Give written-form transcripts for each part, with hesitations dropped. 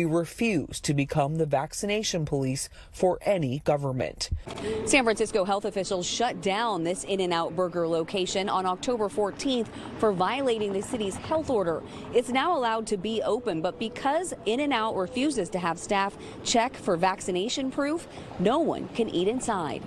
We refuse to become the vaccination police for any government. San Francisco health officials shut down this In-N-Out burger location on October 14th for violating the city's health order. It's now allowed to be open, but because In-N-Out refuses to have staff check for vaccination proof, no one can eat inside.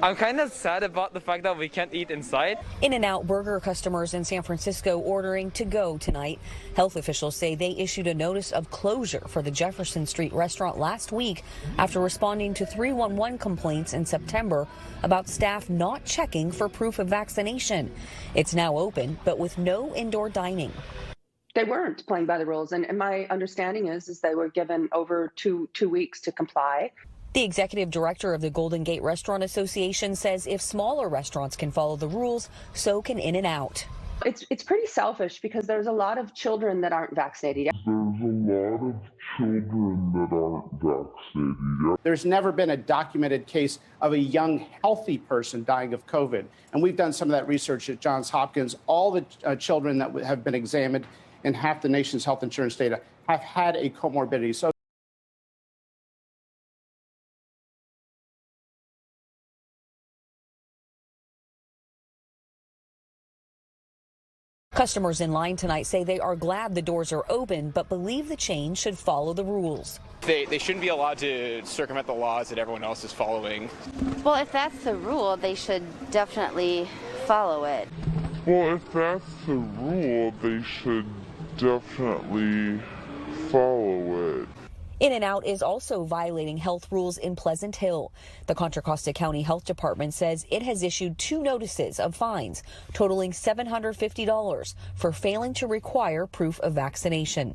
I'm kind of sad about the fact that we can't eat inside. In-N-Out burger customers in San Francisco ordering to go tonight. Health officials say they issued a notice of closure for the Jefferson Street restaurant last week after responding to 311 complaints in September about staff not checking for proof of vaccination. It's now open, but with no indoor dining. They weren't playing by the rules, and my understanding is they were given over two weeks to comply. The executive director of the Golden Gate Restaurant Association says if smaller restaurants can follow the rules, so can In-N-Out. It's pretty selfish because there's a lot of children that aren't vaccinated yet. There's never been a documented case of a young, healthy person dying of COVID. And we've done some of that research at Johns Hopkins. All the children that have been examined in half the nation's health insurance data have had a comorbidity. So customers in line tonight say they are glad the doors are open, but believe the chain should follow the rules. They shouldn't be allowed to circumvent the laws that everyone else is following. Well, if that's the rule, they should definitely follow it. Well, if that's the rule, they should definitely follow it. In-N-Out is also violating health rules in Pleasant Hill. The Contra Costa County Health Department says it has issued 2 notices of fines totaling $750 for failing to require proof of vaccination.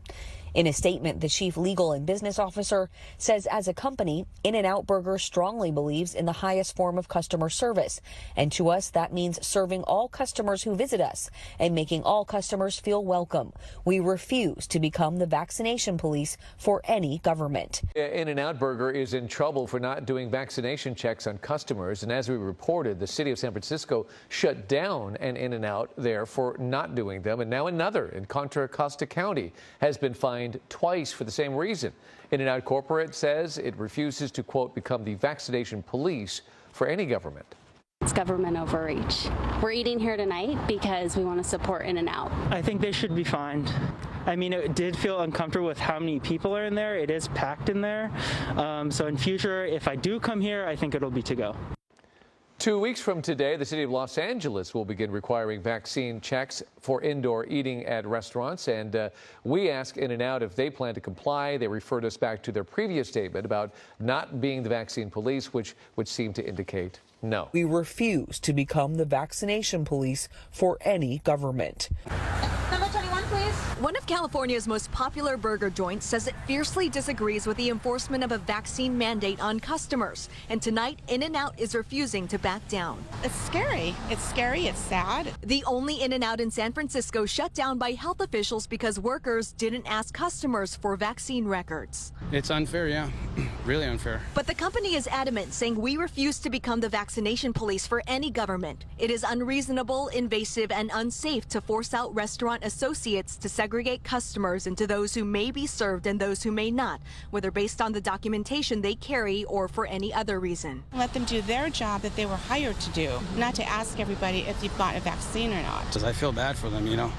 In a statement, the chief legal and business officer says as a company, In-N-Out Burger strongly believes in the highest form of customer service. And to us, that means serving all customers who visit us and making all customers feel welcome. We refuse to become the vaccination police for any government. In-N-Out Burger is in trouble for not doing vaccination checks on customers. And as we reported, the city of San Francisco shut down an In-N-Out there for not doing them. And now another in Contra Costa County has been fined twice for the same reason. In-N-Out Corporate says it refuses to, quote, become the vaccination police for any government. It's government overreach. We're eating here tonight because we want to support In-N-Out. I think they should be fined. I mean, it did feel uncomfortable with how many people are in there. It is packed in there. So in future, if I do come here, I think it'll be to go. 2 weeks from today, the city of Los Angeles will begin requiring vaccine checks for indoor eating at restaurants. And we ask In-N-Out if they plan to comply. They referred us back to their previous statement about not being the vaccine police, which would seem to indicate no. We refuse to become the vaccination police for any government. Number 21, please. One of California's most popular burger joints says it fiercely disagrees with the enforcement of a vaccine mandate on customers. And tonight, In-N-Out is refusing to back down. It's scary. It's scary. It's sad. The only In-N-Out in San Francisco shut down by health officials because workers didn't ask customers for vaccine records. It's unfair, yeah. Really unfair. But the company is adamant, saying we refuse to become the vaccination police for any government. It is unreasonable, invasive, and unsafe to force out restaurant associates to segregate customers into those who may be served and those who may not, whether based on the documentation they carry or for any other reason. Let them do their job that they were hired to do, not to ask everybody if you've got a vaccine or not. Because I feel bad for them, you know.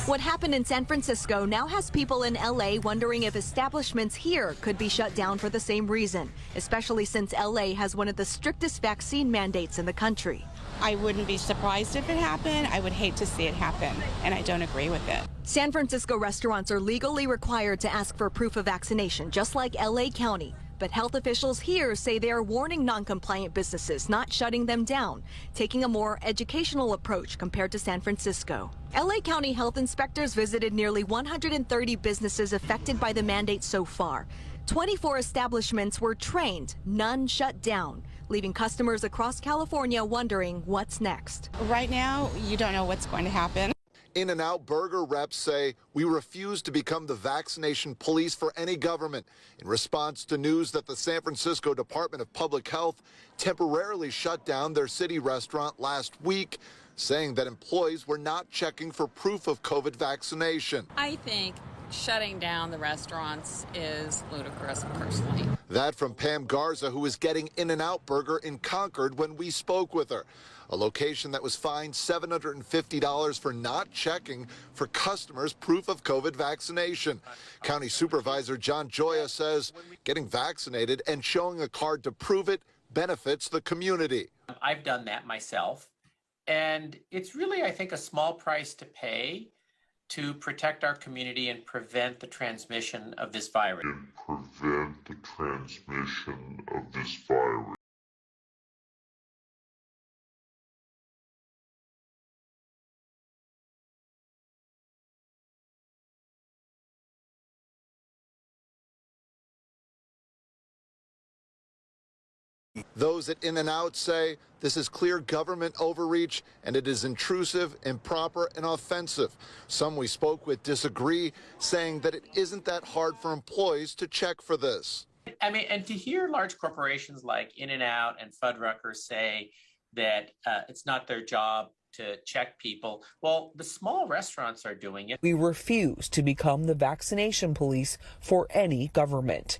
What happened in San Francisco now has people in LA wondering if establishments here could be shut down for the same reason, especially since LA has one of the strictest vaccine mandates in the country. I wouldn't be surprised if it happened. I would hate to see it happen, and I don't agree with it. San Francisco restaurants are legally required to ask for proof of vaccination, just like LA County. But health officials here say they are warning non-compliant businesses, not shutting them down, taking a more educational approach compared to San Francisco. LA County health inspectors visited nearly 130 businesses affected by the mandate so far. 24 establishments were trained, none shut down, leaving customers across California wondering what's next. Right now, you don't know what's going to happen. In-N-Out Burger reps say we refuse to become the vaccination police for any government in response to news that the San Francisco Department of Public Health temporarily shut down their city restaurant last week, saying that employees were not checking for proof of COVID vaccination. I think shutting down the restaurants is ludicrous, personally. That from Pam Garza, who was getting In-N-Out Burger in Concord when we spoke with her. A location that was fined $750 for not checking for customers' proof of COVID vaccination. County Supervisor John Joya says getting vaccinated and showing a card to prove it benefits the community. I've done that myself, and it's really, I think, a small price to pay to protect our community and prevent the transmission of this virus. Those at In-N-Out say this is clear government overreach and it is intrusive, improper, and offensive. Some we spoke with disagree, saying that it isn't that hard for employees to check for this. I mean, and to hear large corporations like In-N-Out and Fuddruckers say that it's not their job to check people, well, the small restaurants are doing it. We refuse to become the vaccination police for any government.